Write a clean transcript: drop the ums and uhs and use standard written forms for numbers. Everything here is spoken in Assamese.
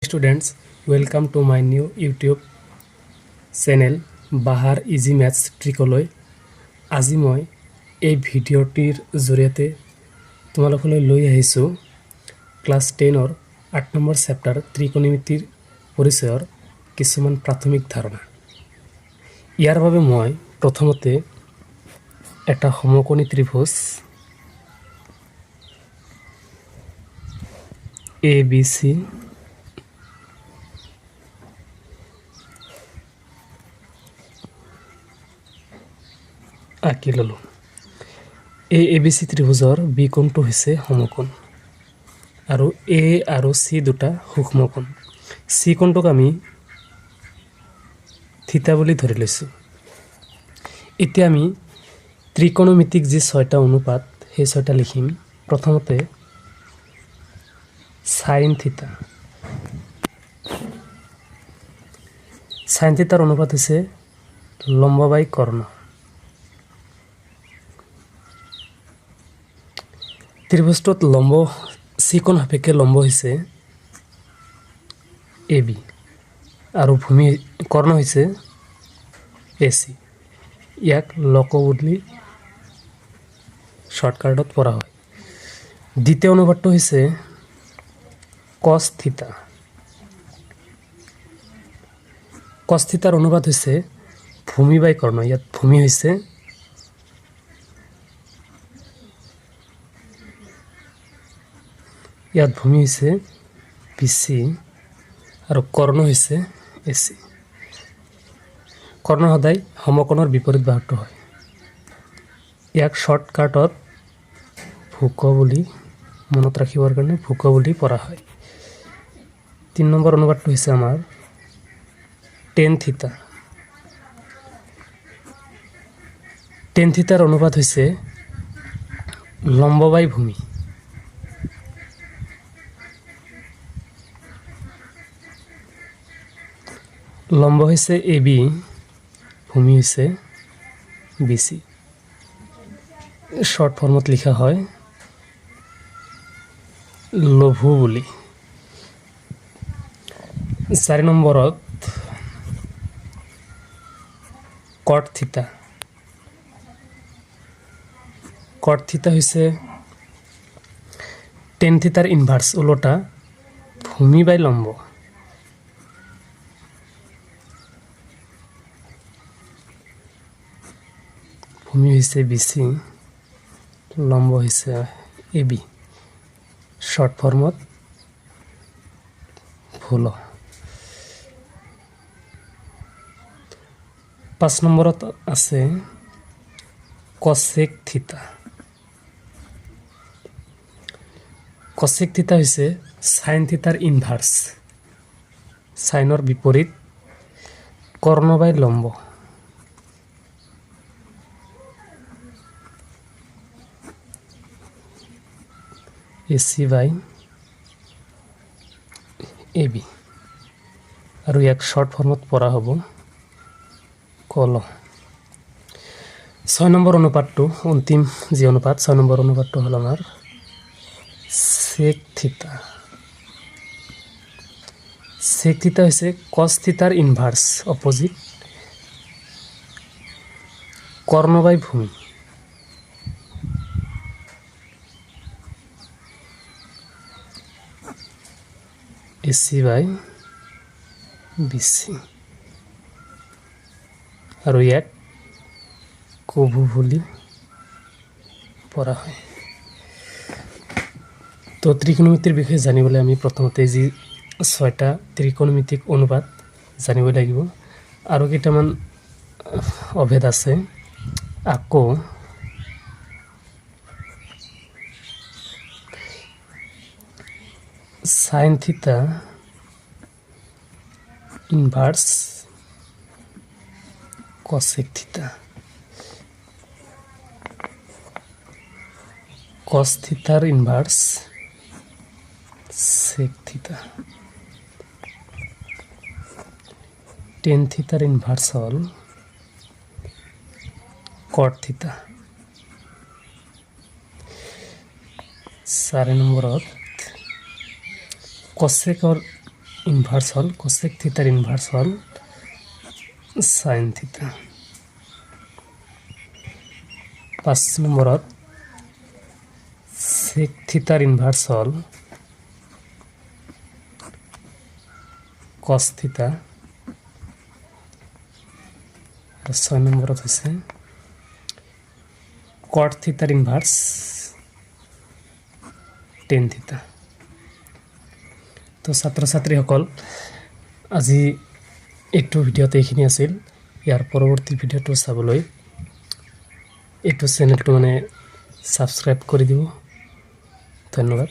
Students, welcome to my new YouTube channel Bahar Easy Maths Tricoloi. আজি মই এই ভিডিঅ'টিৰ জৰিয়তে তোমালোকলৈ লৈ আহিছো ক্লাছ 10ৰ 8 নম্বৰ চেপ্টাৰ ত্ৰিকোণমিতিৰ পৰিচয়ৰ কিছুমান প্ৰাথমিক ধাৰণা। ইয়াৰ বাবে মই প্ৰথমতে এটা সমকোণী ত্ৰিভুজ ABC আঁকি ললো। এই ABC ত্ৰিভুজৰ বি কোণটো হৈছে সমকোণ আৰু এ আৰু সি দুটা সূক্ষ্ম কোণ। সি কোণটোক আমি থিতা বুলি ধৰি লৈছোঁ। এতিয়া আমি ত্ৰিকোণমিতিক যি 6টা অনুপাত সেই 6টা লিখিম। প্ৰথমতে সাইন থিতা। সাইন থিতাৰ অনুপাত হৈছে লম্ব বাই কৰ্ণ। ত্ৰিভুজটোত লম্ব সি কোণ সাপেক্ষে লম্ব হৈছে AB আৰু ভূমি কৰ্ণ হৈছে AC। ইয়াক লক বুলি শৰ্টকাটত পঢ়া হয়। দ্বিতীয় অনুপাতটো হৈছে কস থিতা। কস থিতাৰ অনুপাত হৈছে ভূমি বাই কৰ্ণ। ইয়াত ভূমি হৈছে BC আৰু কৰ্ণ হৈছে AC। কৰ্ণ সদায় সমকোণৰ বিপৰীত বাহুটো হয়। ইয়াক শৰ্টকাটত ভূক বুলি মনত ৰাখিবৰ কাৰণে ভূক বুলি পঢ়া হয়। 3 নম্বৰ অনুপাতটো হৈছে আমাৰ টেন থিতা। টেন থিতাৰ অনুপাত হৈছে লম্ব বাই ভূমি। লম্ব হৈছে AB, ভূমি হৈছে BC। শর্ট ফর্মত লিখা হয় লঘু বুলি। 4 নম্বৰত কট থিতা। কট থিতা হৈছে টেন থিতাৰ ইনভার্স, উল্টা ভূমি বাই লম্ব। ভূমি হৈছে BC, লম্ব হৈছে AB। শর্ট ফর্মত ভুল। 5 নম্বৰত আছে কসেক থিতা। কসেক থিতা হৈছে সাইন থিতাৰ ইনভাৰ্স, সাইনৰ বিপৰীত কৰ্ণ বাই লম্ব। AC বাই AB আৰু ইয়াক শৰ্ট ফৰ্মত পঢ়া হ'ব কল। 6 নম্বৰ অনুপাতটো অন্তিম যি অনুপাত 6 নম্বৰ অনুপাতটো হ'ল আমাৰ সেক থিতা। সেক থিতা হৈছে কস থিতাৰ ইনভাৰ্স, অপোজিট কৰ্ণ বাই ভূমি। AC বাই BC আৰু ইয়াক কভু বুলি পঢ়া হয়। তো ত্ৰিকোণমিতিৰ বিষয়ে জানিবলৈ আমি প্ৰথমতে যি 6টা ত্ৰিকোণমিতিক অনুপাত জানিব লাগিব। আৰু কেইটামান অভেদ আছে। আকৌ sine theta inverse cosec theta. Cos থিতার ইনভার্স সেক থিতা। টেন থিতার ইনভার্স হল কট থিতা। 4 নম্বৰত কসেকৰ ইনভাৰ্স হল কোসেক থিটাৰ ইনভাৰ্স হল সাইন থিটা। 5 নম্বৰত সেক থিটাৰ ইনভাৰ্স হল কস থিটা। আৰ 6 নম্বৰত হৈছে কট থিটাৰ ইনভাৰ্স টেন থিটা। তো ছাত্ৰ ছাত্ৰীসকল আজি এইটো ভিডিঅ'তে এইখিনি আছিল। ইয়াৰ পৰৱৰ্তী ভিডিঅ'টো চাবলৈ এইটো চেনেলটো মানে সাবস্ক্ৰাইব কৰি দিব। ধন্যবাদ।